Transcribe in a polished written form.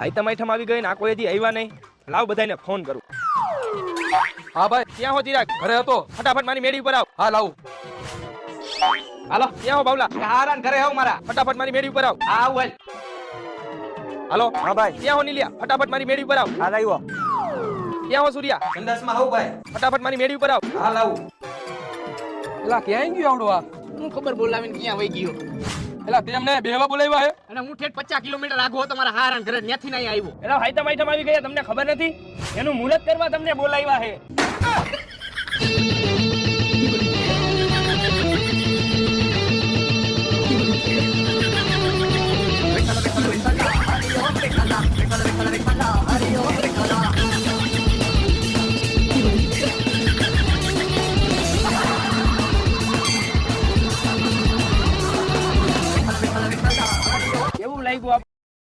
હાઈતમ item આવી ગઈ ને આ કોઈ હજી આવ્યા નહીં. લાવ બધાને ફોન કરું. હા ભાઈ, ક્યાં હો ચિરાગ? ઘરે હતો. ફટાફટ મારી મેડી ઉપર આવ. હા લાવું. હાલો ક્યાં હો બાવલા? હારાન ઘરે આવ મારા. ફટાફટ મારી મેડી ઉપર આવ. હા આવ હાલ. હાલો હા ભાઈ. ક્યાં હો નીલિયા? ફટાફટ મારી મેડી ઉપર આવ. હાલ આવ્યો. ક્યાં હો સૂર્યા? સંડાસમાં આવ ભાઈ. ફટાફટ મારી મેડી ઉપર આવ. હાલ આવું. એલા ક્યાં ગયો આવડો આ? હું ખબર બોલાવીને ક્યાં વહી ગયો. એલા તે અમને બેહવા બોલાવ્યા હે? અને હું ઠેઠ 50 કિલોમીટર આગો તમારા હારાન ઘરે ત્યાંથી નહીં આવ્યો. એલા હાઈતમ આઈટમ આવી ગયા તમને ખબર નથી? એનું મુહૂર્ત કરવા તમને બોલાવ્યા છે.